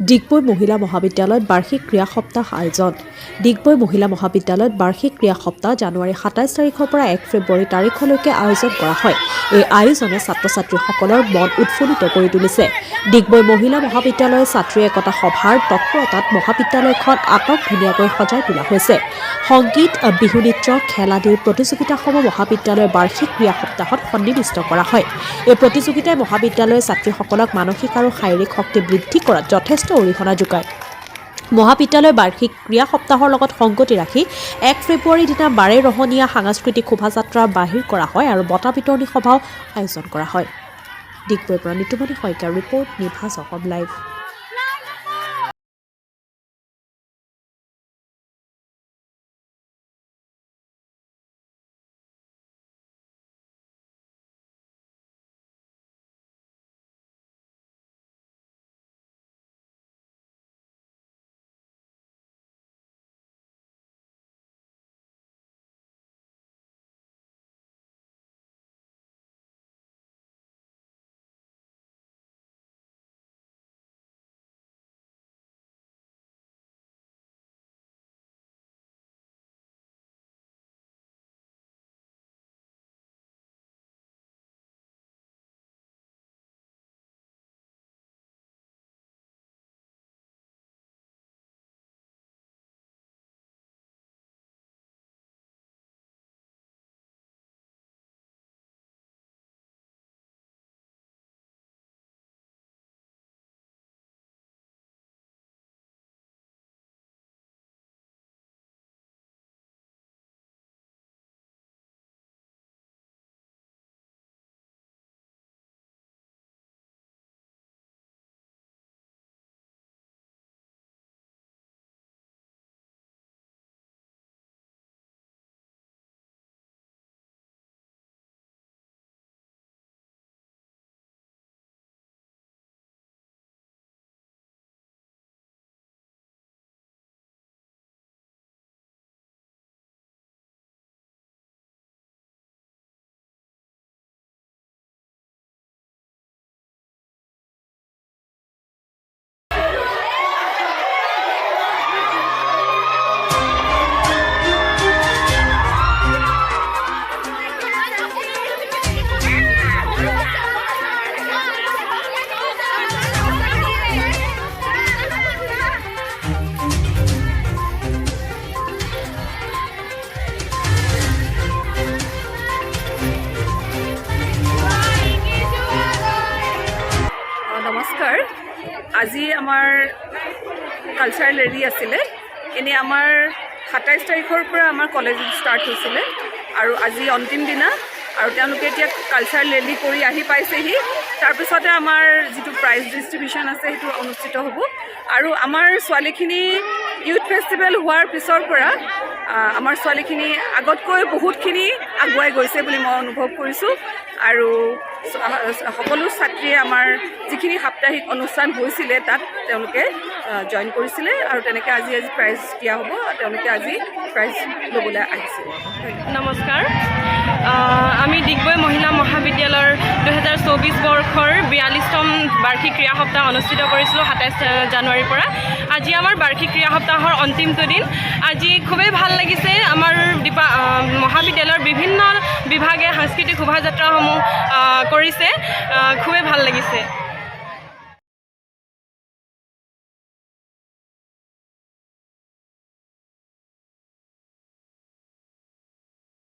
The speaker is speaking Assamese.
ডিগবৈ মহিলা মহাবিদ্যালয়ত বাৰ্ষিক ক্ৰীড়া সপ্তাহ আয়োজন। ডিগবৈ মহিলা মহাবিদ্যালয়ত বাৰ্ষিক ক্ৰীড়া সপ্তাহ জানুৱাৰী ২৭ তাৰিখৰ পৰা ১ ফেব্ৰুৱাৰী তাৰিখলৈকে আয়োজন কৰা হয়। এই আয়োজনে ছাত্ৰ ছাত্ৰীসকলৰ মন উৎফুল্লিত কৰি তুলিছে। ডিগবৈ মহিলা মহাবিদ্যালয়ৰ ছাত্ৰী একতা সভাৰ তৎপৰতাত মহাবিদ্যালয়খন আটকধুনীয়াকৈ সজাই তোলা হৈছে। সংগীত, বিহু নৃত্য, খেল আদিৰ প্ৰতিযোগিতাসমূহ মহাবিদ্যালয়ৰ বাৰ্ষিক ক্ৰীড়া সপ্তাহত সন্নিৱিষ্ট কৰা হয়। এই প্ৰতিযোগিতাই মহাবিদ্যালয়ৰ ছাত্ৰীসকলক মানসিক আৰু শাৰীৰিক শক্তি বৃদ্ধি কৰাত যথেষ্ট অৰিহণা যোগায়। মহাবিদ্যালয়ৰ বাৰ্ষিক ক্ৰীড়া সপ্তাহৰ লগত সংগতি ৰাখি ১ ফেব্ৰুৱাৰীৰ দিনা বাৰেৰহণীয়া সাংস্কৃতিক শোভাযাত্ৰা বাহিৰ কৰা হয় আৰু বঁটা বিতৰণী সভাও আয়োজন কৰা হয়। ডিগবৈৰ পৰা নিতুমণি শইকীয়াৰ ৰিপৰ্ট, নিভাজ অসম লাইভ। নমস্কাৰ। আজি আমাৰ কালচাৰেল ৰেলী আছিলে। এনেই আমাৰ ২৭ তাৰিখৰ পৰা আমাৰ কলেজ ষ্টাৰ্ট হৈছিলে আৰু আজি অন্তিম দিনা আৰু তেওঁলোকে এতিয়া কালচাৰেল ৰেলী কৰি আহি পাইছেহি। তাৰপিছতে আমাৰ যিটো প্ৰাইজ ডিষ্ট্ৰিবিউশ্যন আছে সেইটো অনুষ্ঠিত হ'ব আৰু আমাৰ ছোৱালীখিনি ইউথ ফেষ্টিভেল হোৱাৰ পিছৰ পৰা আমাৰ ছোৱালীখিনি আগতকৈ বহুতখিনি আগুৱাই গৈছে বুলি মই অনুভৱ কৰিছোঁ আৰু সকলো ছাত্ৰীয়ে আমাৰ যিখিনি সাপ্তাহিক অনুষ্ঠান হৈছিলে তাত তেওঁলোকে জইন কৰিছিলে আৰু তেনেকৈ আজি প্ৰাইজ দিয়া হ'ব। তেওঁলোকে আজি প্ৰাইজ ল'বলৈ আহিছে। নমস্কাৰ। আমি ডিগবৈ মহিলা মহাবিদ্যালয়ৰ ২০২৪ বৰ্ষৰ ৪২তম বাৰ্ষিক ক্ৰীড়া সপ্তাহ অনুষ্ঠিত কৰিছিলোঁ ২৭ জানুৱাৰীৰ পৰা। আজি আমাৰ বাৰ্ষিক ক্ৰীড়া সপ্তাহৰ অন্তিমটো দিন। আজি খুবেই ভাল লাগিছে। আমাৰ মহাবিদ্যালয়ৰ বিভিন্ন বিভাগে সাংস্কৃতিক শোভাযাত্ৰাসমূহ কৰিছে। খুবেই ভাল লাগিছে।